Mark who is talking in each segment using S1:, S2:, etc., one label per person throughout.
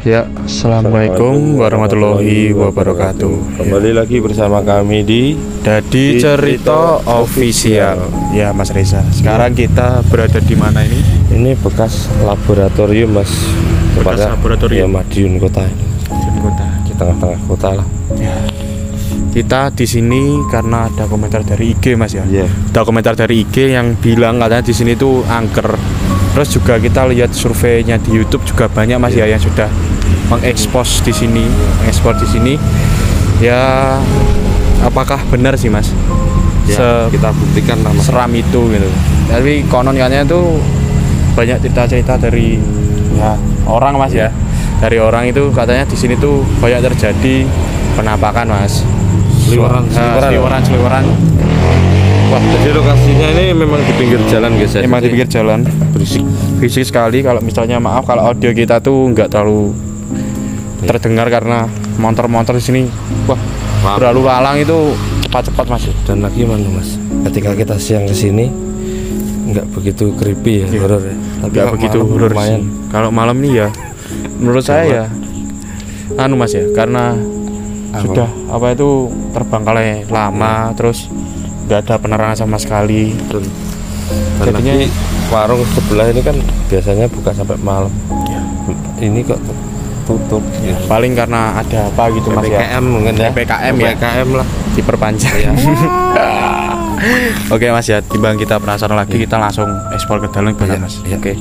S1: Ya, assalamualaikum warahmatullahi wabarakatuh.
S2: Kembali lagi bersama kami di
S1: Dadi Cerita Official. Ya, Mas Reza. Sekarang kita berada di mana ini?
S2: Ini bekas laboratorium, Mas.
S1: Bekas laboratorium.
S2: Ya, Madiun kota.
S1: Di kota.
S2: Di tengah-tengah kota lah.
S1: Ya. Kita di sini karena ada komentar dari IG, Mas ya.
S2: Iya.
S1: Ada komentar dari IG yang bilang katanya di sini tuh angker. Terus juga kita lihat surveinya di YouTube juga banyak, Mas ya, yang sudah mengekspos di sini, mengekspor di sini. Ya, apakah benar sih, Mas?
S2: Ya, kita buktikan lah, Mas.
S1: Seram itu gitu. Tapi konon katanya tuh banyak cerita-cerita dari ya orang, Mas ya. Dari orang itu katanya di sini tuh banyak terjadi penampakan, Mas. Seliweran.
S2: Wah, jadi lokasinya ini memang di pinggir jalan, guys.
S1: Memang di pinggir jalan, berisik sekali. Kalau misalnya maaf kalau audio kita tuh nggak terlalu terdengar karena motor-motor di sini, wah, berlalu lalang itu cepat-cepat, Mas.
S2: Dan lagi mana, Mas? Ketika kita siang ke sini nggak begitu creepy ya, horor ya.
S1: Tapi nggak begitu horor sih. Kalau malam nih ya, menurut saya ya, Mas ya, karena sudah apa itu terbengkalai lama, terus nggak ada penerangan sama sekali.
S2: Dan
S1: jadinya
S2: lagi warung sebelah ini kan biasanya buka sampai malam ya. Ini kok tutup ya.
S1: Paling karena ada apa gitu, Mas ya.
S2: PPKM mungkin ya.
S1: PPKM ya.
S2: PPKM lah
S1: Diperpanjang ya. Oke, Mas ya, timbang kita penasaran lagi, kita langsung ekspor ke dalam ya, Mas. Oke.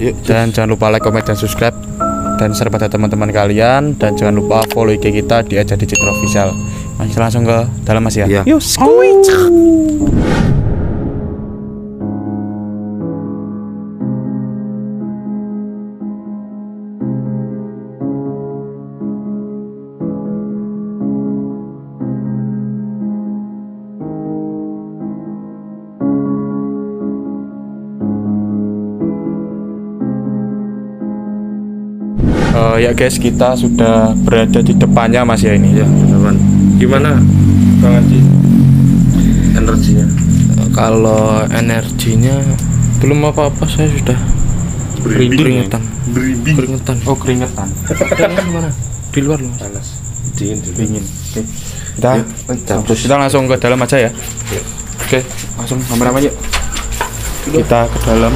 S1: Yuk, dan jangan lupa like, comment, dan subscribe, dan share pada teman-teman kalian, dan jangan lupa follow IG kita di Dadi Cerita Official. Mas, langsung ke dalam, Mas ya. Yuk, skuit. Ya guys, kita sudah berada di depannya, Mas ya ini.
S2: Ya, teman. Gimana Bang Haji energinya?
S1: Kalau energinya belum apa-apa, saya sudah keringetan. Oh, keringetan. Gimana? Di luar loh, Mas.
S2: Panas. Dingin.
S1: Oke. Kita langsung ke dalam aja ya. Oke, langsung kameramen yuk. Kita ke dalam.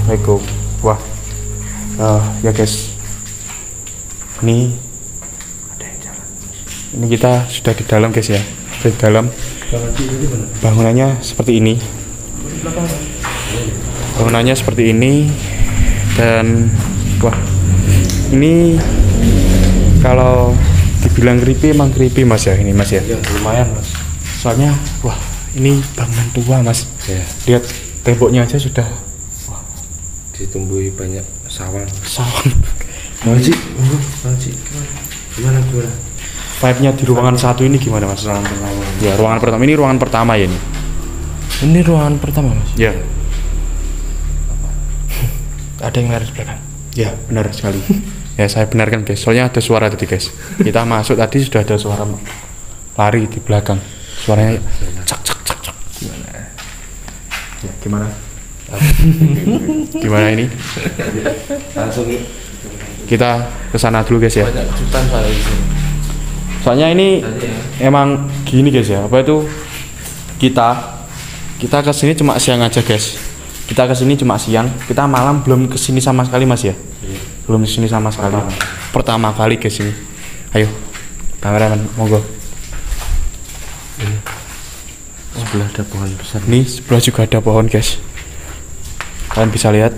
S1: Assalamualaikum. Wah. Ya guys. Ini ada yang jalan. Ini kita sudah di dalam, guys ya. Di dalam. Bangunannya seperti ini. Bangunannya seperti ini. Dan wah, ini kalau dibilang creepy, emang creepy, Mas ya, ini, Mas ya.
S2: Ya, lumayan, Mas.
S1: Soalnya wah, ini bangunan tua, Mas.
S2: Ya.
S1: Lihat temboknya aja sudah
S2: ditumbuhi banyak sawang.
S1: Bang Haji,
S2: Gimana?
S1: vibe-nya di ruangan satu ini gimana, Mas? Ya, ruangan pertama ini ruangan pertama ya ini.
S3: Ini ruangan pertama, Mas.
S1: Ya.
S3: Ada yang lari di belakang.
S1: Ya, benar sekali. Ya, saya benarkan, guys. Soalnya ada suara tadi, guys. Kita masuk tadi sudah ada suara lari di belakang. Suaranya cak. Gimana? Ya, gimana? Gimana ini?
S2: Langsung
S1: Kita ke sana dulu, guys ya.
S2: banyak hutan soalnya di sini.
S1: Soalnya ini emang gini, guys ya. Apa itu? Kita ke sini cuma siang aja, guys. Kita ke sini cuma siang. Kita malam belum ke sini sama sekali, Mas ya. Belum ke sini sama sekali. Pertama kali ke sini. Ayo. Kameramen, monggo.
S2: Sebelah ada pohon besar.
S1: Nih, sebelah juga ada pohon, guys. Kalian bisa lihat.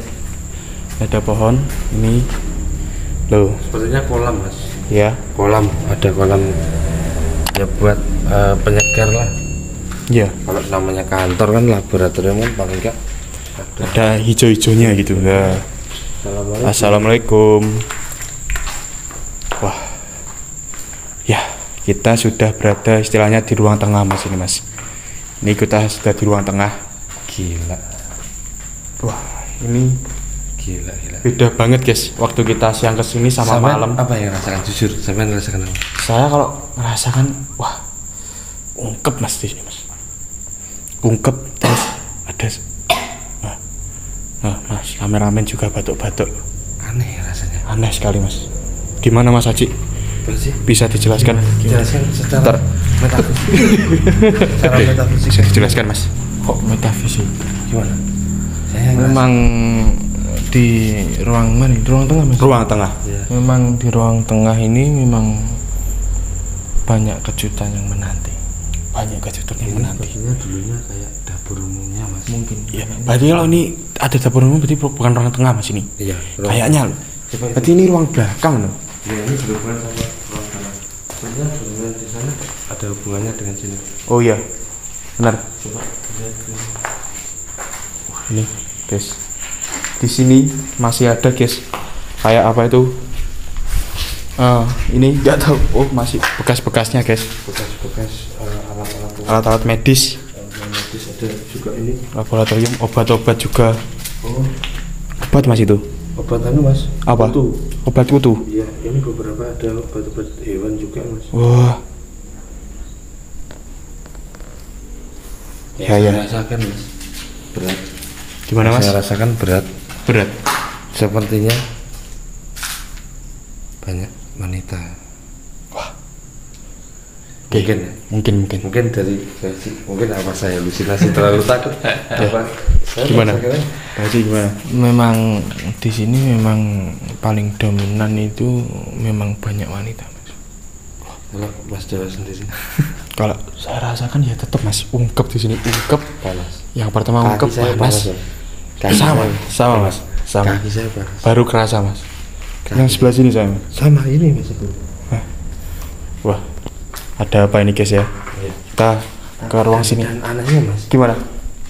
S1: Ada pohon ini. Loh,
S2: Sepertinya kolam, Mas.
S1: ya.
S2: Ada kolam ya buat penyegar lah.
S1: Ya,
S2: Kalau namanya kantor kan laboratorium kan paling enggak
S1: ada hijau-hijaunya gitu. Ya.
S2: Assalamualaikum.
S1: Assalamualaikum. Wah. Ya, kita sudah berada istilahnya di ruang tengah, Mas ini, Mas. Ini kita sudah di ruang tengah.
S2: Gila.
S1: Wah, ini
S2: Gila.
S1: beda banget, guys. Waktu kita siang kesini sama malam.
S2: Apa yang rasakan, jujur? Sampai ngerasakan apa?
S1: Saya kalau merasakan, wah, ungkep, Mas di sini, Mas. Ungkep terus ada. Mas, Kameramen juga batuk-batuk.
S2: Aneh rasanya.
S1: Aneh sekali mas. Gimana mas Haji?
S2: Bersih.
S1: Bisa dijelaskan?
S2: Jelaskan secara metafisik. Secara metafisik.
S1: Bisa dijelaskan mas?
S3: Kok metafisik?
S2: Gimana? Saya
S3: Memang di ruang mana? Ruang tengah mas?
S1: Ruang tengah.
S2: ya.
S3: Memang di ruang tengah ini memang banyak kejutan yang menanti.
S1: Banyak kejutan yang
S2: Ini
S1: menanti.
S2: sepertinya dulunya kayak dapur umumnya mas.
S3: Mungkin.
S1: Iya. Berarti kalau ini ada dapur umum berarti bukan ruang tengah mas ini.
S2: Iya.
S1: Kayaknya loh. Berarti ini ruang belakang loh.
S2: Ya, ini berhubungan sama ruang tengah. Sebenarnya berhubungan di sana ada hubungannya dengan sini.
S1: Oh iya. Benar.
S2: Coba lihat ini.
S1: Ini guys. Di sini masih ada guys. Kayak apa itu? Ini nggak tahu. Oh masih bekas-bekasnya guys.
S2: Bekas-bekas alat-alat
S1: Alat-alat medis.
S2: medis ada juga ini.
S1: Laboratorium obat-obat juga.
S2: Oh,
S1: Obat mas itu.
S2: obat anu mas.
S1: Apa?
S2: Kutu.
S1: Obat kutu.
S2: Iya, ini beberapa ada obat-obat hewan juga mas.
S1: Wah. Ya,
S2: Saya
S1: ya.
S2: rasakan mas. Berat.
S1: Gimana mas?
S2: Saya rasakan berat.
S1: Berat.
S2: Sepertinya banyak wanita.
S1: Oke.
S2: Mungkin ya? Mungkin dari mungkin apa saya halusinasi terlalu takut apa saya
S1: Gimana?
S2: merasakan
S1: Haji gimana?
S3: Memang di sini memang paling dominan itu memang banyak wanita mas.
S2: kalau Mas Jawa sendiri
S1: Kalau saya rasakan ya tetap mas ungkep di sini ungkep.
S2: panas.
S1: Yang pertama
S2: Kaki
S1: ungkep
S2: saya
S1: panas.
S2: Mas. Kaki
S1: Sama,
S2: saya-
S1: sama mas, sama.
S2: Kaki saya panas.
S1: Baru kerasa mas.
S2: Kaki.
S1: Yang sebelah sini saya. Mas.
S2: Sama ini mas itu.
S1: Wah, ada apa ini guys ya?
S2: Iya.
S1: Kita ke ruang sini.
S2: Dan anehnya mas,
S1: Gimana?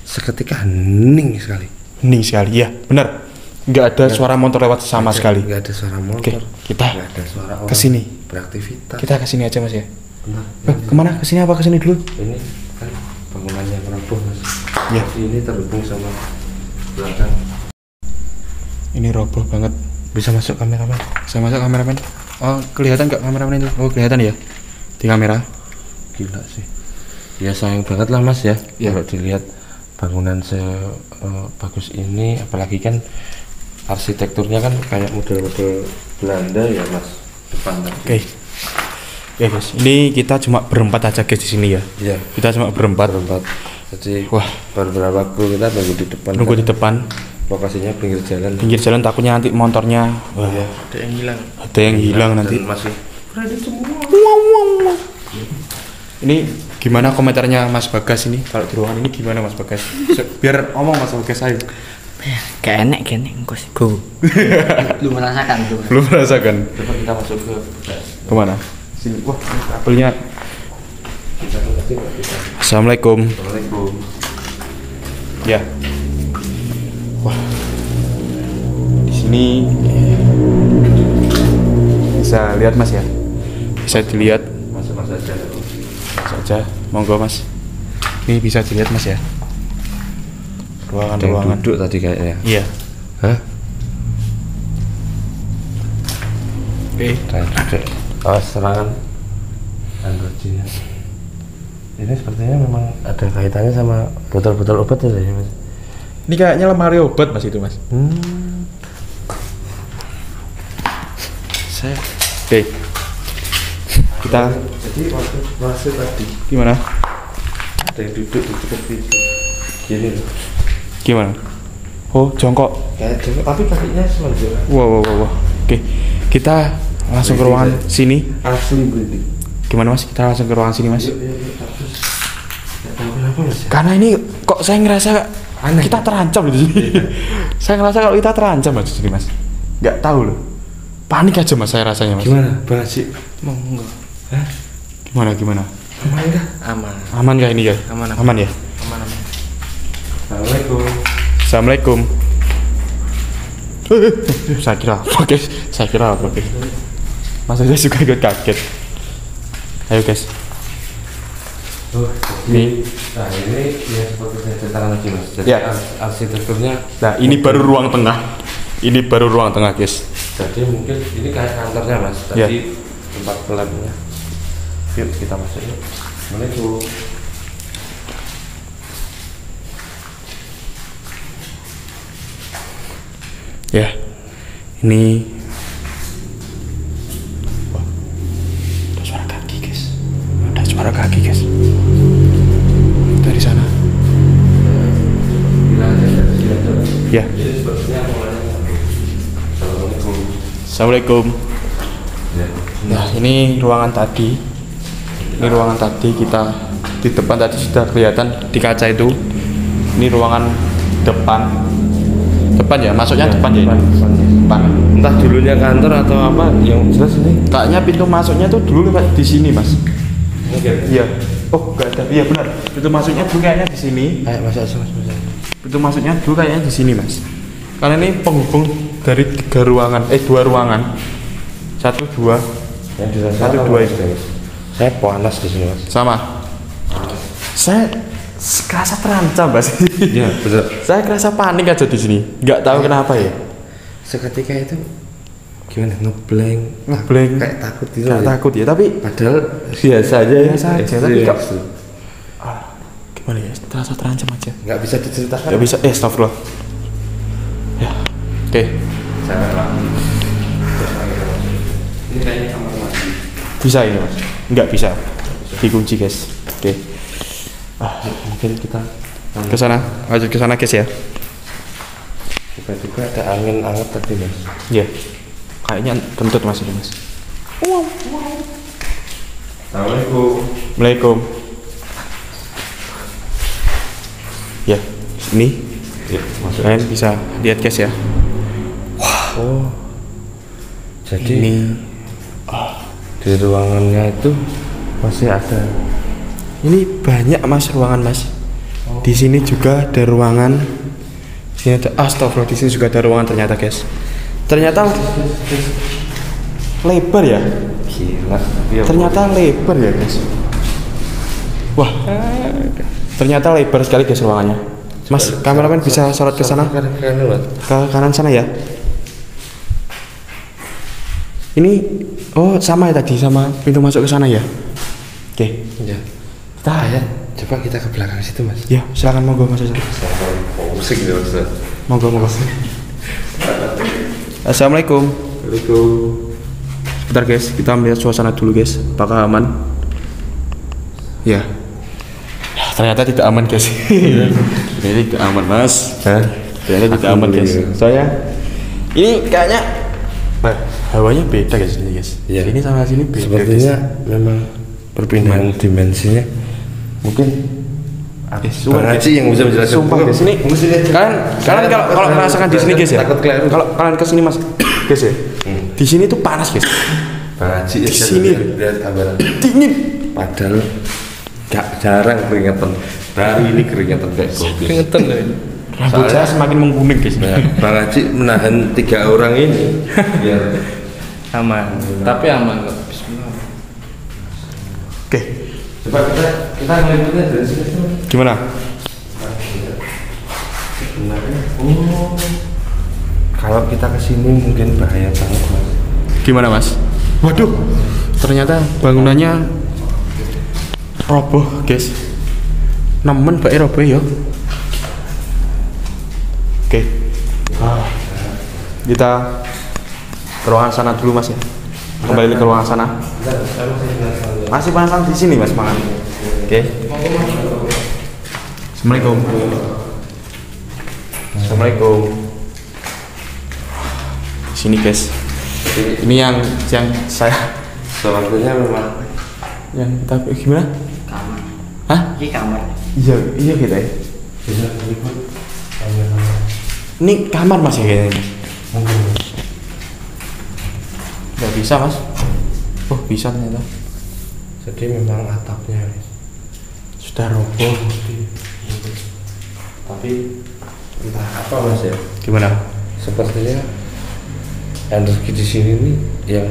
S2: seketika hening sekali.
S1: Hening sekali, ya benar. Nggak ada suara motor lewat sama sekali.
S2: Nggak ada suara motor.
S1: Oke, kita
S2: nggak ada suara orang
S1: kesini.
S2: beraktivitas.
S1: Kita ke sini aja mas ya.
S2: Benar.
S1: Kemana? Ke sini apa ke sini dulu?
S2: Ini kan bangunannya roboh mas.
S1: Iya.
S2: Tapi ini terhubung sama belakang.
S1: Ini roboh banget.
S2: Bisa masuk kameramen?
S1: Saya masuk kameramen. Oh, kelihatan nggak kameramen itu? Oh, kelihatan ya di kamera.
S2: Gila sih. Ya sayang banget lah mas ya.
S1: Iya.
S2: Kalau dilihat bangunan bagus ini, apalagi kan arsitekturnya kan kayak model-model Belanda ya mas. Depan tadi.
S1: Oke. Ya guys, ini kita cuma berempat aja guys di sini ya.
S2: Iya.
S1: Kita cuma berempat.
S2: Jadi
S1: Wah.
S2: beberapa waktu kita nunggu di depan.
S1: Nunggu
S2: kan.
S1: di depan,
S2: Lokasinya pinggir jalan.
S1: pinggir jalan takutnya nanti motornya. Wah,
S2: Iya.
S3: Ada yang hilang.
S1: ada yang hilang nanti.
S2: Dan masih
S1: Ini gimana komentarnya Mas Bagas ini? Kalau di ruangan ini gimana Mas Bagas? Biar ngomong Mas Bagas ayo.
S4: Gak enak engko sih go. Lu merasakan tuh.
S1: Belum merasakan.
S2: coba kita masuk ke
S1: Kemana? Sini. Wah, kabelnya. Assalamualaikum.
S2: Assalamualaikum.
S1: Ya. Wah. Di sini bisa lihat Mas ya. Bisa dilihat
S2: Masuk aja.
S1: saja. Monggo Mas. Ini bisa dilihat Mas ya.
S2: Ada yang
S1: Ruangan-ruangan.
S2: duduk tadi kayaknya.
S1: Iya.
S2: Hah?
S1: Oke.
S2: Ada duduk. Oh, serangan androgennya. Ini sepertinya memang ada kaitannya sama botol-botol obat ya mas.
S1: Ini kayaknya lemari obat Mas itu Mas.
S2: Saya.
S1: Oke. Kita
S2: Jadi waktu masuk tadi
S1: gimana?
S2: ada yang duduk di dekat pintu. Gini loh.
S1: Gimana? Oh, jongkok.
S2: Kayak jengkok, tapi kakinya selonjoran.
S1: Wow. Oke. Kita langsung ke ruangan sini.
S2: Asli berhenti.
S1: Gimana Mas? Kita langsung ke ruangan sini Mas.
S2: Yuk, terus. Nggak tahu kenapa mas ya.
S1: Karena ini kok saya ngerasa
S2: Aneh.
S1: kita terancam di sini. Saya ngerasa kalau kita terancam Mas di sini Mas. Nggak tahu loh. Panik aja Mas saya rasanya Mas.
S2: Gimana Bang Haji?
S3: Monggo.
S2: Hah?
S1: Gimana?
S2: Aman nggak?
S3: Aman.
S1: Aman gak ini ya?
S3: Aman.
S1: Aman ya?
S3: Aman.
S2: Assalamualaikum.
S1: Assalamualaikum. Saya kira apa guys? Masa saya juga ikut kaget. Ayo guys.
S2: Oh,
S1: Ini.
S2: nah ini ya seperti saya ceritakan lagi mas. Jadi
S1: Ya.
S2: arsitekturnya.
S1: Nah ini baru ruang tengah. Ini baru ruang tengah guys.
S2: Jadi mungkin ini kayak kantornya mas.
S1: Ya.
S2: Tadi tempat pelabnya. Yuk kita masuk yuk. Assalamualaikum.
S1: Ya, ini wah, ada suara kaki guys, ada suara kaki guys dari sana. Ya. Assalamualaikum. Nah, ini ruangan tadi. Ini ruangan tadi kita di depan tadi sudah kelihatan di kaca itu. Ini ruangan depan. Depan ya, masuknya depan ya. Depan.
S2: Entah dulunya kantor atau apa, yang jelas ini.
S1: Kayaknya pintu masuknya tuh dulu lewat di sini, Mas. Iya. Oh, enggak ada. Iya benar. Pintu masuknya dulu kayaknya di sini.
S2: Kayak masa.
S1: Pintu masuknya dulu kayaknya di sini, Mas. Karena ini penghubung dari 2 ruangan. 1 2.
S2: Yang di sana
S1: 1 2 itu.
S2: Saya panas di sini, Mas.
S1: Sama. Saya kerasa terancam, Mas.
S2: Iya, betul.
S1: Saya kerasa panik aja di sini. Nggak tahu kenapa ya.
S2: Seketika itu gimana ngeblank, kayak takut gitu.
S1: Nggak takut ya, tapi
S2: Padahal biasa aja ya.
S1: biasa aja, tapi nggak. Gimana ya? Terasa terancam aja.
S2: Nggak bisa diceritakan.
S1: Nggak bisa. Astagfirullah. Ya. Oke.
S2: Ini kayaknya kamar mandi.
S1: Bisa ini, Mas? Nggak bisa. Dikunci, guys. Oke.
S2: Mungkin kita
S1: Ke sana. Lanjut ke sana, guys ya.
S2: tiba-tiba ada angin hangat tadi, Mas.
S1: Iya. Kayaknya kentut Mas ini, Mas.
S2: Assalamualaikum.
S1: Assalamualaikum. Ya, ini
S2: Ya, masuk.
S1: kalian bisa lihat guys ya.
S2: Oh. Jadi
S1: Ini
S2: di ruangannya itu masih ada.
S1: ini banyak Mas ruangan, Mas. Di sini juga ada ruangan. Di sini ada astagfirullah, di sini juga ada ruangan ternyata, guys. Ternyata lebar ya.
S2: Gila. Ya,
S1: Ternyata lebar ya, guys. Wah. Ternyata lebar sekali guys ruangannya. Mas, kameramen bisa sorot ke sana? Ke kanan sana ya. Ini oh sama ya tadi sama pintu masuk ke sana ya. Oke.
S2: Ya.
S1: Kita
S2: Coba kita ke belakang situ, Mas.
S1: ya silakan monggo Mas.
S2: Musik gitu, Mas.
S1: Monggo. Assalamualaikum.
S2: Assalamualaikum.
S1: Sebentar guys, kita melihat suasana dulu guys. Apakah aman? Ya. Ternyata tidak aman guys. Ternyata tidak aman Mas. Ternyata tidak aman guys. Soalnya ini kayaknya hawanya beda guys ini guys.
S2: Iya.
S1: Sini sama sini beda.
S2: Sepertinya memang perpindahan dimensinya. Mungkin
S1: Bang
S2: Haji yang bisa menjelaskan.
S1: Sumpah guys ini. Kalian kalau merasakan di sini guys ya.
S2: Takut keliru.
S1: Kalau kalian ke sini Mas guys ya. Di sini tuh panas guys.
S2: Bang Haji
S1: Di sini.
S2: lihat gambaran.
S1: Dingin.
S2: Padahal gak jarang keringetan. Baru ini keringetan kayak gobis.
S3: Keringetan loh ini.
S1: Rambut saya semakin menguning guys.
S2: Nah, Bang Haji menahan 3 orang ini biar
S3: Aman, tapi aman kok. Bismillah.
S1: Oke.
S2: coba kita ngelihatnya dari sini tuh.
S1: Gimana?
S2: Sebenarnya kalau kita kesini mungkin bahaya banget, Mas.
S1: Gimana Mas? Waduh, ternyata bangunannya roboh guys. Nemen bae roboh ya. Oke. Kita ke ruangan sana dulu Mas ya. Kembali ke ruangan sana. Masih pasang di sini Mas mangan. Oke. Assalamualaikum. Assalamualaikum. Di sini guys. Ini yang saya
S2: Sepertinya memang
S1: yang kita gimana?
S4: Kamar.
S1: Hah?
S4: Ini kamar.
S1: Iya kita ya.
S2: bisa ikut
S1: Ini kamar Mas ya kayaknya. Nggak bisa Mas. Oh bisa ternyata.
S2: jadi memang atapnya
S1: Sudah roboh.
S2: tapi entah apa, Mas ya,
S1: Gimana?
S2: sepertinya energi di sini nih yang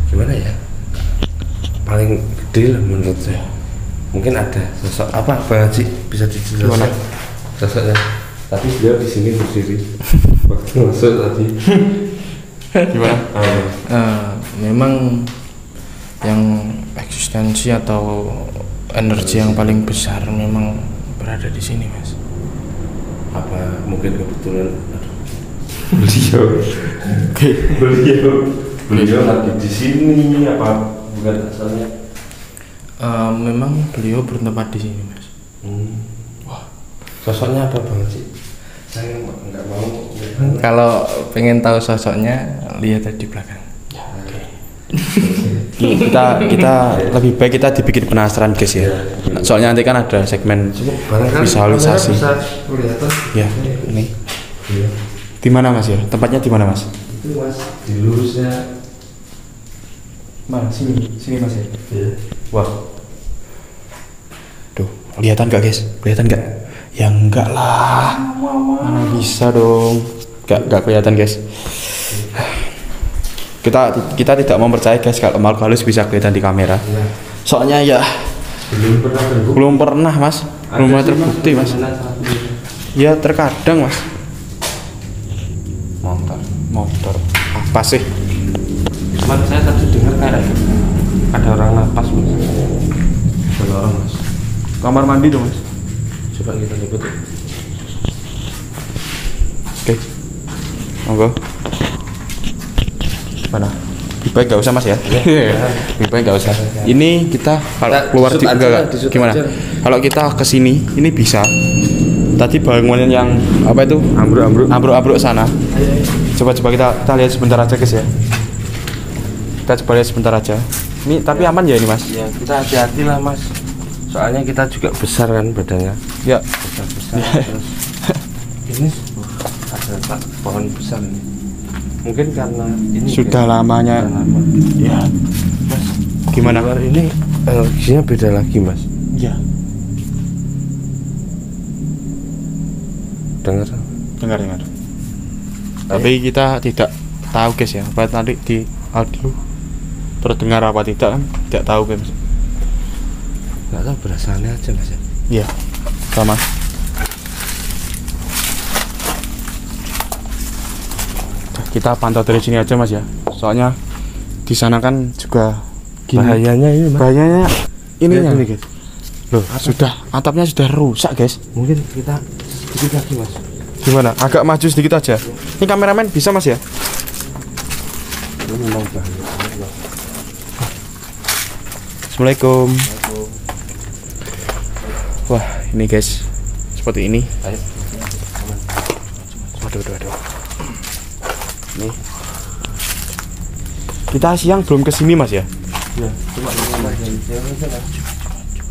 S2: gimana ya, paling gede lah menurut saya. Mungkin ada sosok apa, Bang Haji bisa dijelaskan
S1: Gimana?
S2: sosoknya? Tapi beliau di sini berdiri waktu masuk tadi.
S1: Gimana?
S3: Memang yang eksistensi atau energi yang paling besar memang berada di sini, Mas.
S2: Apa mungkin kebetulan Beliau lagi di sini apa bukan asalnya?
S3: Memang beliau bertempat di sini, Mas.
S2: Wah, sosoknya apa banget sih? Saya nggak mau.
S3: Kalau pengen tahu sosoknya, lihat di belakang.
S1: kita lebih baik kita dibikin penasaran guys ya. Soalnya nanti kan ada segmen visualisasi. Ya, ini. Di mana Mas ya? Tempatnya di mana Mas?
S2: Itu Mas di lurusnya.
S1: Mana? Sini Mas ya.
S2: Iya.
S1: Wah. Tuh, kelihatan gak guys? Kelihatan gak? Ya enggak lah. Mana bisa dong? Gak kelihatan guys. Kita tidak mempercayai guys kalau makhluk halus bisa kelihatan di kamera. Soalnya ya belum pernah Mas. Belum pernah terbukti Mas. Ya terkadang Mas. Motor. Apa sih?
S2: Cuman saya tadi dengar kayak ada orang napas Mas. Ada orang Mas.
S1: Kamar mandi dong Mas.
S2: Coba kita lihat.
S1: Oke. Monggo. Mana? Lebih baik gak usah Mas ya. Lebih baik gak usah. Ini kita kalau keluar di enggak gimana? Kalau kita ke sini ini bisa. Tadi bangunan yang apa itu? Ambruk sana. Coba kita lihat sebentar aja guys ya. Kita coba lihat sebentar aja. Ini tapi aman ya ini Mas?
S2: Ya, kita hati-hati lah Mas. Soalnya kita juga besar kan badannya.
S1: Ya.
S2: Besar. Terus ini ada pohon besar nih. Mungkin karena ini
S1: sudah lamanya. Ya.
S2: Mas,
S1: gimana?
S2: Luar ini energinya beda lagi Mas.
S1: Ya.
S2: Dengar.
S1: Tapi kita tidak tahu guys ya. Apa nanti di audio terdengar apa tidak kan? Tidak tahu kan.
S2: Nggak tahu berasaannya aja Mas ya.
S1: Iya. Sama. Kita pantau dari sini aja Mas ya. Soalnya di sana kan juga gini.
S2: Bahayanya ini Mas.
S1: Bahayanya ininya
S2: ini
S1: guys. Loh, atapnya sudah rusak guys.
S2: Mungkin kita sedikit lagi Mas.
S1: Gimana? Agak maju sedikit aja. Ini kameramen bisa Mas ya?
S2: Ini memang bahaya.
S1: Assalamualaikum. Wah, ini guys. Seperti ini.
S2: Ayo.
S1: Waduh. Nih. Kita siang belum kesini Mas ya?
S2: Ya, cuma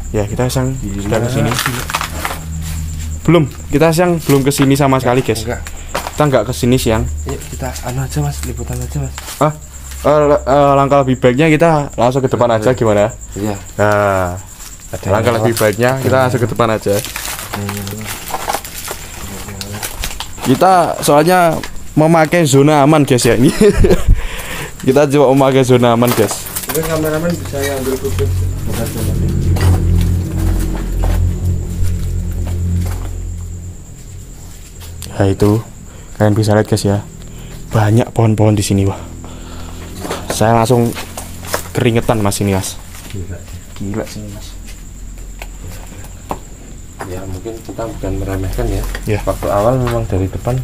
S1: ya kita siang sudah kesini. Belum, kita siang belum kesini sama sekali guys.
S2: Enggak.
S1: Kita nggak kesini siang.
S2: Yuk kita aja Mas, liputan aja Mas.
S1: Langkah lebih baiknya kita langsung ke depan aja gimana?
S2: Iya.
S1: Nah, langkah lebih baiknya kita langsung ke depan aja. Kita soalnya memakai zona aman guys ya ini. Kita coba memakai zona aman guys.
S2: Mungkin kameramen bisa ambil foto.
S1: Nah itu kalian bisa lihat guys ya, banyak pohon-pohon di sini wah. Saya langsung keringetan Mas ini Mas. Gila sini Mas.
S2: Ya mungkin kita bukan meremehkan ya.
S1: Ya.
S2: Waktu awal memang dari depan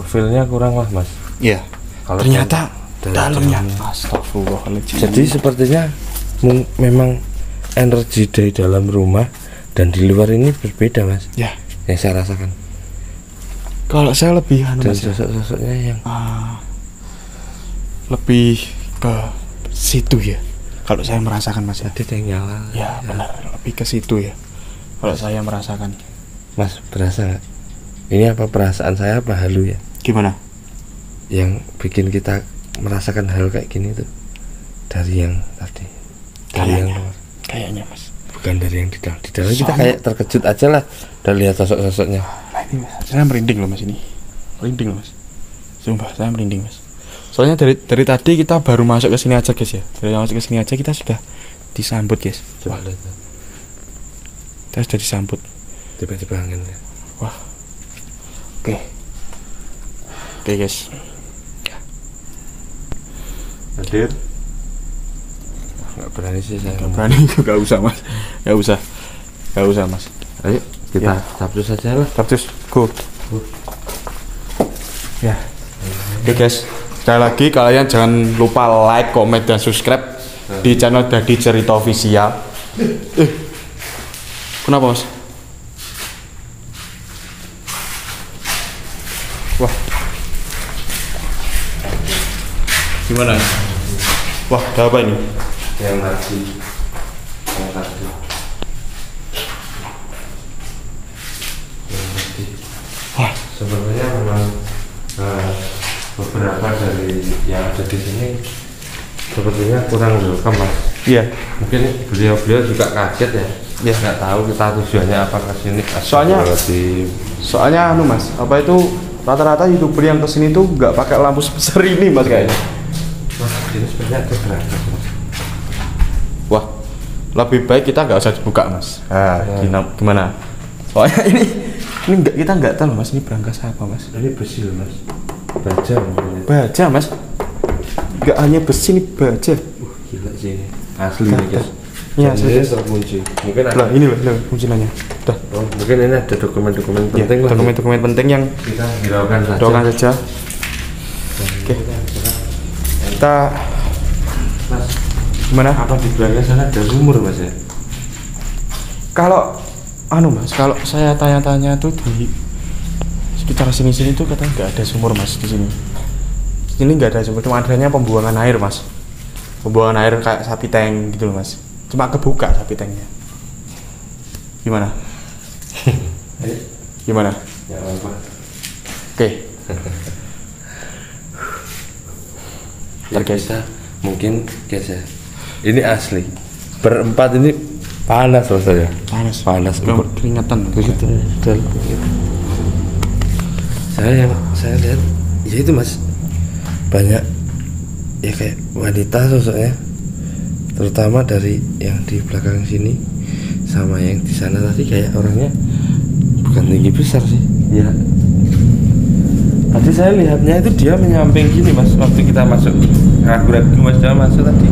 S2: feel-nya kurang lah Mas.
S1: Iya.
S2: Kalau
S1: ternyata
S2: dari
S1: dalamnya. Astagfirullahaladzim.
S2: Jadi sepertinya memang energi dari dalam rumah dan di luar ini berbeda Mas.
S1: Ya.
S2: Yang saya rasakan.
S1: Kalau saya lebih
S2: Dan
S1: Mas,
S2: sosok-sosoknya yang
S1: lebih ke situ ya. Kalau saya merasakan Mas ya.
S2: ada yang nyala.
S1: Ya benar, lebih ke situ ya. Kalau saya merasakan.
S2: Mas berasa nggak? Ini apa perasaan saya apa halu ya?
S1: Gimana?
S2: Yang bikin kita merasakan hal kayak gini tuh dari yang tadi, dari yang luar.
S1: Kayaknya Mas.
S2: Bukan dari yang di dalam. Di dalam kita kayak terkejut aja lah dan lihat sosok-sosoknya.
S1: Nah ini Mas, saya merinding loh Mas ini. Merinding loh Mas. Sumpah saya merinding Mas. Soalnya dari tadi kita baru masuk ke sini aja guys ya. Dari masuk ke sini aja kita sudah disambut guys.
S2: Coba lihat.
S1: Kita sudah disambut.
S2: Tiba-tiba angin ya.
S1: Wah. Oke guys.
S2: Hadir. Nggak berani sih saya.
S1: Gak berani. Gak usah Mas. Gak usah Mas.
S2: Ayo kita
S1: Ya.
S2: capcus saja lah.
S1: Capcus, go. Ya. Oke guys, sekali lagi kalian jangan lupa like, komen, dan subscribe di channel Dadi Cerita Official. Kenapa mas? Wah, gimana? Wah, ada apa ini?
S2: Yang tadi.
S1: Wah,
S2: sebenarnya memang beberapa dari yang ada di sini sepertinya kurang welcome mas.
S1: iya.
S2: Mungkin beliau juga kaget ya.
S1: Iya.
S2: Nggak tahu kita tujuannya apa ke sini.
S1: Soalnya anu mas, apa itu rata-rata youtuber yang kesini tuh nggak pakai lampu sebesar ini mas kayaknya.
S2: Mas, ini sebenarnya ada berangkat mas.
S1: Wah, lebih baik kita nggak usah dibuka mas. Gimana? Soalnya ini kita nggak tahu mas, ini berangkas apa mas?
S2: Ini besi loh mas. Baja mungkin.
S1: Baja mas. Nggak hanya besi, ini baja.
S2: Gila sih ini. Asli nih guys.
S1: Iya,
S2: ini terkunci. Mungkin ada.
S1: Lah, ini loh kuncinya. Dah.
S2: Oh, mungkin ini ada dokumen-dokumen penting lah.
S1: Dokumen-dokumen penting yang
S2: kita hiraukan saja.
S1: doakan saja. Oke. Kita
S2: Mas,
S1: gimana?
S2: apa di belakang sana ada sumur mas ya?
S1: Kalau anu mas, kalau saya tanya-tanya tuh di sekitar sini tuh katanya nggak ada sumur mas di sini. Ini nggak ada sumur, cuma adanya pembuangan air mas. Pembuangan air kayak sapi tank gitu loh mas. Cuma kebuka sapi tanknya. Gimana? Gimana?
S2: Ya apa?
S1: Oke.
S2: Ya kita mungkin guys ya. Ini asli. Berempat ini panas loh saya.
S1: Panas. Keringatan.
S2: Betul. Saya lihat ya itu mas, banyak ya kayak wanita sosoknya, terutama dari yang di belakang sini sama yang di sana tadi kayak orangnya bukan tinggi besar sih ya. Tadi saya lihatnya itu dia menyamping gini mas, waktu kita masuk ragu-ragu mas dia masuk tadi,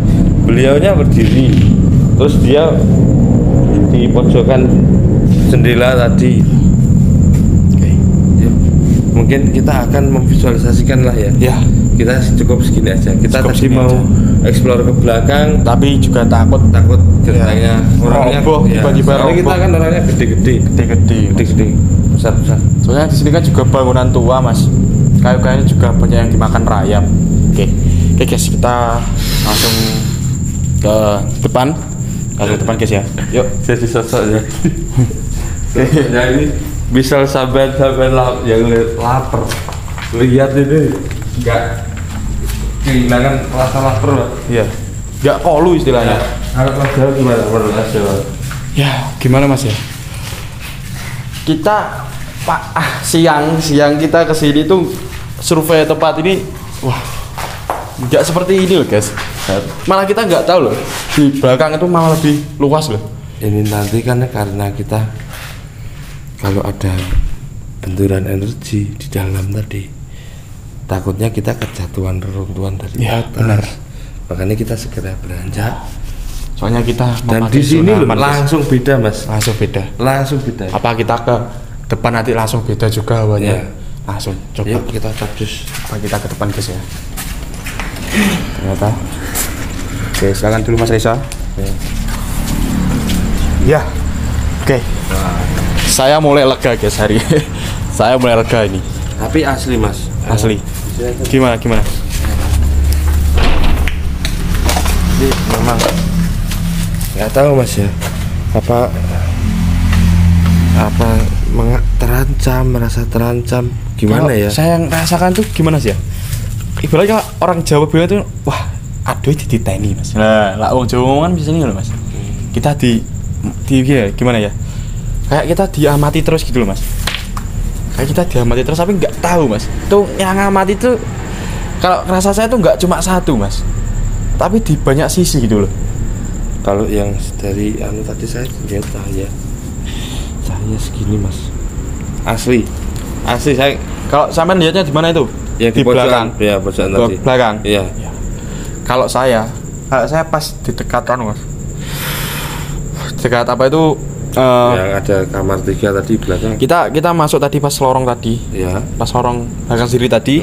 S2: beliaunya berdiri terus dia di pojokan jendela tadi. Mungkin kita akan memvisualisasikan lah ya.
S1: Ya.
S2: Kita cukup segini aja. Kita
S1: Cukup
S2: tadi mau explore ke belakang,
S1: tapi juga takut
S2: ceritanya orangnya
S1: roboh,
S2: ya.
S1: tiba-tiba
S2: Soalnya kita
S1: roboh.
S2: kan orangnya gede-gede, besar.
S1: Soalnya di sini kan juga bangunan tua mas. Kayu-kayunya juga banyak yang dimakan rayap. Oke guys, kita langsung ke depan. Depan guys ya. Yuk.
S2: Jadi sosoknya. Ya ini misal sampai yang lapar, lihat ini nggak kehilangan rasa lapar Pak.
S1: Iya. Nggak kolu istilahnya.
S2: Kalau pelajaran gimana menurut Mas?
S1: Ya gimana mas ya? Kita siang kita kesini tuh survei tempat ini, wah nggak seperti ini loh guys. Malah kita nggak tahu loh di belakang itu malah lebih luas loh.
S2: Ini nanti kan karena kita kalau ada benturan energi di dalam tadi, takutnya kita kejatuhan reruntuhan dari
S1: Ya,
S2: atas.
S1: benar.
S2: Makanya kita segera beranjak.
S1: Soalnya kita
S2: Dan
S1: memakai
S2: di sini
S1: zona
S2: loh,
S1: aman, guys.
S2: langsung beda mas. Langsung beda.
S1: Apa kita ke depan nanti langsung beda juga hawanya?
S2: Ya.
S1: Langsung coba.
S2: Yuk kita coblos.
S1: Apa kita ke depan guys ya? Ternyata. Oke, silakan dulu Mas Reza. Ya. Oke. Saya mulai lega guys hari ini. Saya mulai lega ini.
S2: Tapi asli mas.
S1: Asli. Gimana?
S2: Ini memang nggak tahu mas ya. Apa merasa terancam gimana
S1: Kalau
S2: ya?
S1: saya yang rasakan tuh gimana sih ya? Ibaratnya orang Jawa bilang tuh, wah, aduh dititeni mas. Lah wong Jawa kan biasanya loh mas. Kita di gimana ya? Kayak kita diamati terus gitu loh mas. Kayak kita diamati terus tapi nggak tahu mas. Tuh yang ngamati tuh kalau rasa saya tuh nggak cuma satu mas, tapi di banyak sisi gitu loh.
S2: Kalau yang dari tadi saya lihat cahaya segini mas. Asli saya
S1: Kalau sampean lihatnya di mana itu?
S2: yang
S1: Di belakang.
S2: Ya pojokan tadi.
S1: Belakang.
S2: Iya.
S1: Kalau saya pas di dekat mas. Dekat apa itu?
S2: Yang ada kamar 3 tadi belakang.
S1: Kita masuk tadi pas lorong tadi.
S2: Ya.
S1: Pas lorong belakang kiri tadi.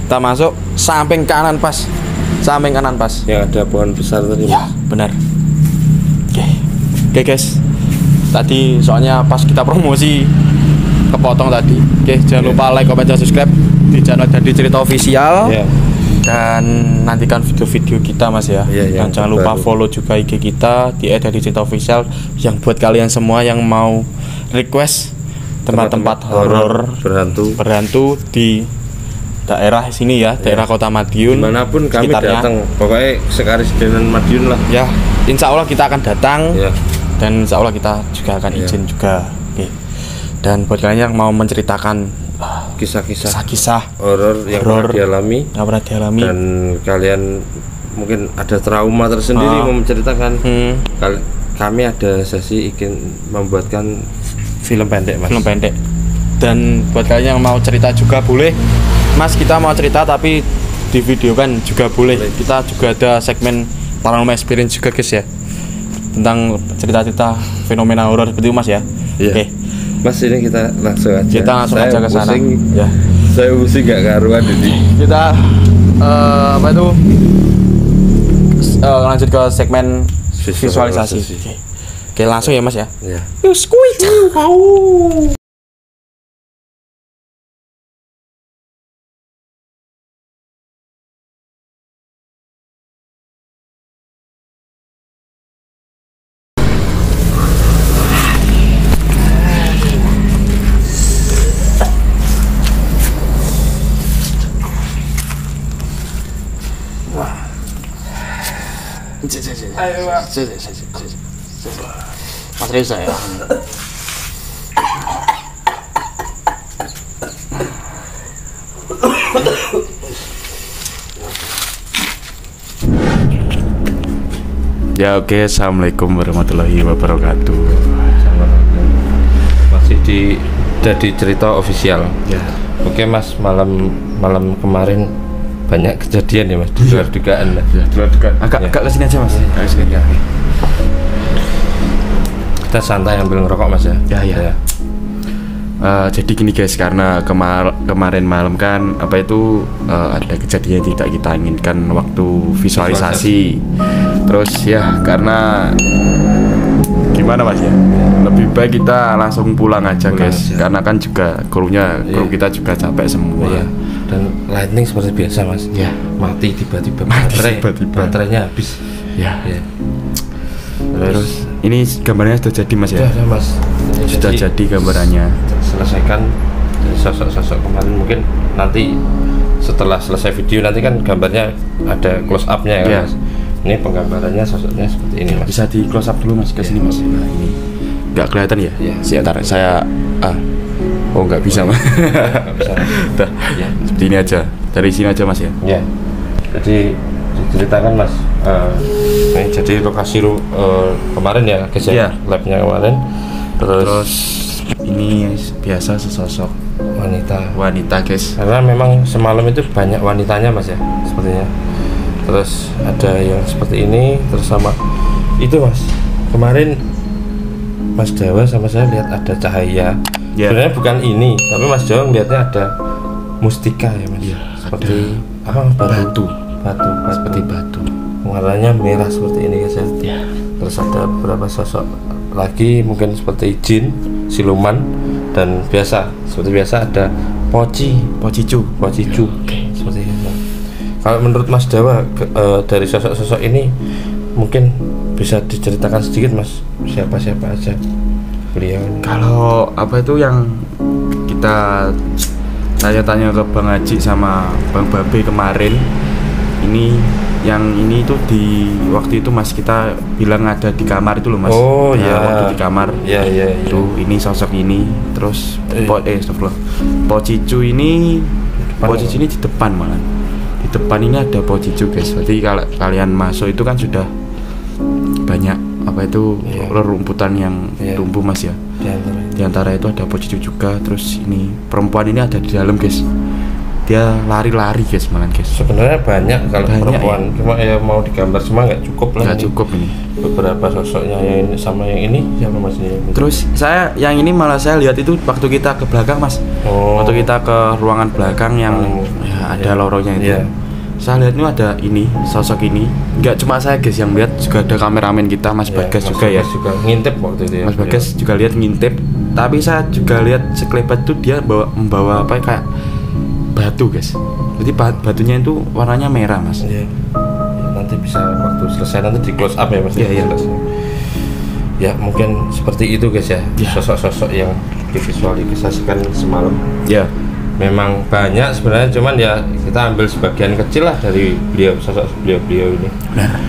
S1: Kita masuk samping kanan pas. Samping kanan pas.
S2: Yang ada pohon besar tadi.
S1: Ya, benar. Oke guys. Tadi soalnya pas kita promosi kepotong tadi. Oke, jangan lupa like, comment, dan subscribe di channel Dadi Cerita Official. Dan nantikan video-video kita Mas ya. Dan jangan lupa follow juga IG kita di @Dadi Cerita Official. Yang buat kalian semua yang mau request tempat-tempat horor berhantu di daerah sini ya, daerah Kota Madiun.
S2: Dimanapun kami datang, pokoknya sekali Sedenan Madiun lah.
S1: Ya, insya Allah kita akan datang.
S2: Ya.
S1: Dan insya Allah kita juga akan izin juga. Oke. Dan buat kalian yang mau menceritakan kisah-kisah
S2: horor yang pernah dialami, dan kalian mungkin ada trauma tersendiri mau menceritakan, kami ada sesi ingin membuatkan film pendek Mas.
S1: Film pendek. Dan buat kalian yang mau cerita juga boleh Mas, kita mau cerita tapi di video kan juga boleh. Kita juga ada segmen paranormal experience juga guys ya, tentang cerita-cerita fenomena horor seperti itu Mas ya. Oke.
S2: Mas, ini kita langsung aja.
S1: Kita langsung aja ke sana. Ya.
S2: Saya pusing gak karuan ini.
S1: Kita lanjut ke segmen visualisasi. Oke, langsung ya Mas ya.
S2: Ya.
S4: Mas Reza ya.
S1: Ya oke, assalamualaikum warahmatullahi wabarakatuh.
S2: Masih di Dadi Cerita Official.
S1: Ya.
S2: Oke Mas, malam kemarin banyak kejadian ya Mas, di luar dugaan lah.
S1: Ya, di luar dugaan. Agak kesini aja Mas. Agak kesini ya.
S2: Kita santai ambil ngerokok Mas ya.
S1: Ya. Jadi gini guys, karena kemarin malam kan ada kejadian tidak kita inginkan waktu visualisasi. Terus ya karena gimana Mas ya, lebih baik kita langsung pulang aja guys, karena kan juga kru kita juga capek semua.
S2: Dan lightning seperti biasa Mas. Mati tiba-tiba baterainya habis.
S1: Terus ini gambarnya sudah jadi Mas ya?
S2: Sudah Mas.
S1: Sudah jadi gambarannya.
S2: Selesaikan sosok-sosok kemarin, mungkin nanti setelah selesai video nanti kan gambarnya ada close up-nya ya Mas. Ini penggambarannya sosoknya seperti ini Mas.
S1: Bisa di close up dulu Mas ke sini Mas. Nah, ini nggak kelihatan ya? Sebentar saya nggak bisa Mas.
S2: Nggak bisa.
S1: Seperti ini aja. Dari sini aja Mas ya.
S2: Jadi diceritakan Mas. Ini jadi lokasi kemarin ya guys ya. Labnya kemarin. Terus
S1: ini biasa sesosok wanita guys.
S2: Karena memang semalam itu banyak wanitanya Mas ya, sepertinya. Terus ada yang seperti ini, terus sama itu Mas. Kemarin Mas Jawa sama saya lihat ada cahaya. Sebenarnya bukan ini, tapi Mas Jawa melihatnya ada mustika ya Mas. Seperti batu.
S1: Seperti batu.
S2: Warnanya merah seperti ini guys ya. Terus ada beberapa sosok lagi, mungkin seperti jin, siluman, dan seperti biasa ada pocicu seperti itu. Kalau menurut Mas Jawa dari sosok-sosok ini mungkin bisa diceritakan sedikit Mas, siapa-siapa aja beliau ini?
S1: Kalau yang kita tanya-tanya ke Bang Haji sama Bang Babe kemarin, yang ini tuh di waktu itu Mas kita bilang ada di kamar itu loh Mas. Waktu di kamar. Itu ini sosok ini, terus pocicu ini di depan malah. Di depan ini ada pocicu guys. Berarti kalau kalian masuk itu kan sudah banyak rerumputan yang tumbuh Mas ya. Di antara itu ada pocicu juga. Terus ini perempuan ini ada di dalam guys. dia lari-lari guys malah guys.
S2: Sebenarnya banyak kalau
S1: Banyak,
S2: perempuan, cuma ya mau digambar semua nggak cukup lah.
S1: Nggak
S2: ini.
S1: cukup ini.
S2: Beberapa sosoknya yang ini sama yang ini siapa mas ini?
S1: Terus saya yang ini malah saya lihat itu waktu kita ke belakang mas.
S2: Oh.
S1: Waktu kita ke ruangan belakang yang ya, ada lorongnya itu.
S2: Iya.
S1: Saya lihat ini ada ini sosok ini. Nggak cuma saya guys yang lihat, juga ada kameramen kita Mas
S2: Iya,
S1: Bagas
S2: Mas
S1: juga ya.
S2: Bagas juga ngintip waktu itu ya.
S1: Mas Bagas juga lihat ngintip. Tapi saya juga lihat sekelebat tuh dia membawa apa kayak batu guys. Jadi batunya itu warnanya merah mas.
S2: Iya. Nanti bisa waktu selesai nanti di close up ya mas.
S1: Iya, iya.
S2: Ya mungkin seperti itu guys ya.
S1: Iya.
S2: Sosok-sosok yang divisualisasikan semalam.
S1: Ya.
S2: Memang banyak sebenarnya, cuman ya kita ambil sebagian kecil lah dari sosok beliau ini.
S1: Benar.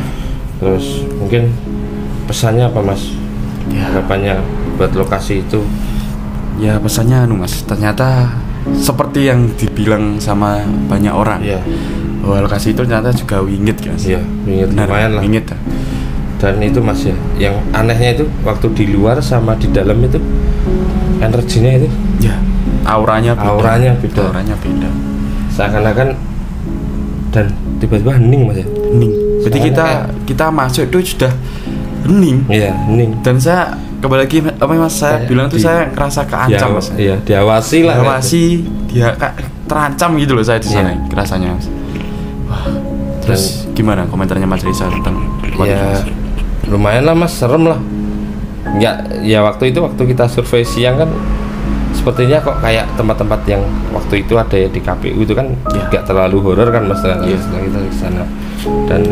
S2: Terus mungkin pesannya apa mas?
S1: Ya.
S2: Harapannya buat lokasi itu?
S1: Ya pesannya mas, ternyata seperti yang dibilang sama banyak orang.
S2: Iya.
S1: Bahwa lokasi itu ternyata juga wingit guys.
S2: Iya, wingit
S1: Benar,
S2: lumayan lah.
S1: Wingit.
S2: Dan itu mas ya, yang anehnya itu waktu di luar sama di dalam itu energinya itu.
S1: Ya. Auranya beda. Seakan-akan
S2: dan tiba-tiba hening mas ya.
S1: hening. Jadi kita masuk itu sudah hening.
S2: Iya, hening.
S1: Dan saya kembali lagi apa mas saya bilang tuh saya ngerasa keancam mas.
S2: Iya, diawasi lah.
S1: Dia terancam gitu loh saya di sana rasanya mas. Wah. Terus gimana komentarnya Mas Risa tentang tempat
S2: ya
S1: itu,
S2: lumayan lah mas, serem lah. Enggak, ya waktu kita survei siang kan sepertinya kok kayak tempat-tempat yang waktu itu ada di KPU itu kan nggak terlalu horor kan mas setelah kita ke sana. Dan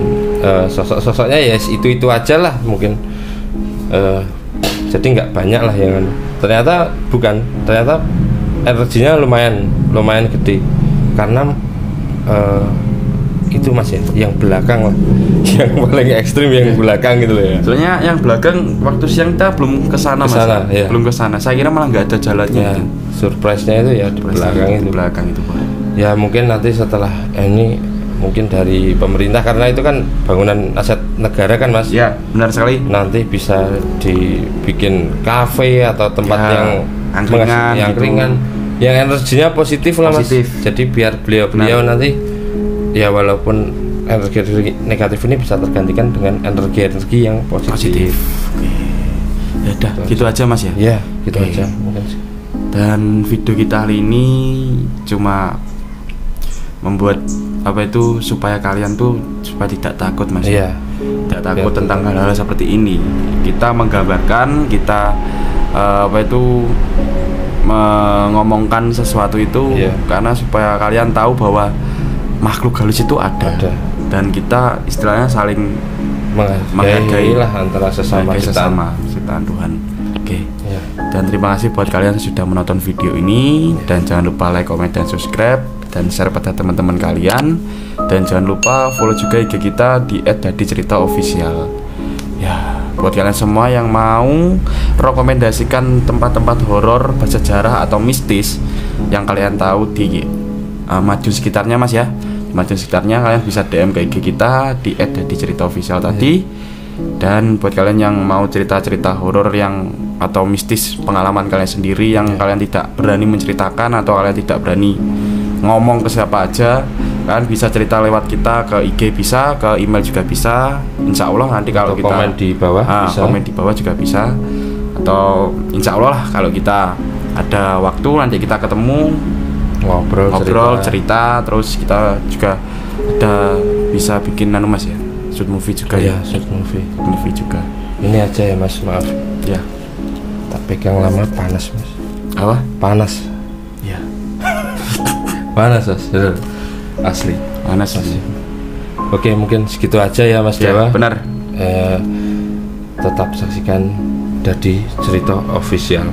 S2: sosok-sosoknya ya itu aja lah mungkin. Jadi nggak banyak lah yang ternyata energinya lumayan gede karena itu mas ya yang belakang lah yang paling ekstrim yang belakang gitu loh ya.
S1: Soalnya yang belakang waktu siang kita belum kesana mas.
S2: Ya.
S1: Belum kesana. Saya kira malah nggak ada jalannya.
S2: Ya, surprise-nya itu ya di belakang itu.
S1: Pak.
S2: Ya mungkin nanti setelah ini mungkin dari pemerintah karena itu kan bangunan aset negara kan mas.
S1: Ya benar sekali.
S2: Nanti bisa dibikin kafe atau tempat yang ringan, yang energinya positif lah mas. Jadi biar beliau nanti ya walaupun energi negatif ini bisa tergantikan dengan energi yang positif.
S1: Oke. Ya udah, gitu aja mas ya.
S2: Ya, gitu aja mungkin.
S1: Dan video kita hari ini cuma membuat apa itu supaya kalian tuh supaya tidak takut mas.
S2: Iya.
S1: Tidak takut tentang hal-hal seperti ini. Kita menggambarkan, kita mengomongkan sesuatu itu karena supaya kalian tahu bahwa makhluk halus itu ada. Dan kita istilahnya saling
S2: menghargai lah antara sesama
S1: ciptaan Tuhan. Oke. Ya. Dan terima kasih buat kalian yang sudah menonton video ini dan jangan lupa like, comment, dan subscribe dan share pada teman-teman kalian dan jangan lupa follow juga IG kita di @dadiceritaofficial. Ya, buat kalian semua yang mau rekomendasikan tempat-tempat horor, bersejarah atau mistis yang kalian tahu di Madiun sekitarnya mas ya. Madiun sekitarnya kalian bisa DM ke IG kita di @dadiceritaofficial tadi. Dan buat kalian yang mau cerita-cerita horor yang atau mistis pengalaman kalian sendiri yang kalian tidak berani menceritakan atau kalian tidak berani ngomong ke siapa aja, kalian bisa cerita lewat kita ke IG bisa, ke email juga bisa. Insya Allah nanti kalau kita
S2: komen di bawah
S1: komen di bawah juga bisa. Atau insya Allah lah kalau kita ada waktu nanti kita ketemu ngobrol cerita terus kita juga ada bisa bikin mas ya shoot movie juga
S2: ya shoot movie
S1: juga.
S2: Ini aja ya mas, maaf
S1: ya
S2: tak pegang lama panas mas.
S1: Apa?
S2: Panas
S1: ya.
S2: Panas mas, asli
S1: panas sih.
S2: Oke mungkin segitu aja ya mas
S1: ya,
S2: Dewa.
S1: Benar.
S2: Tetap saksikan Dadi Cerita Official.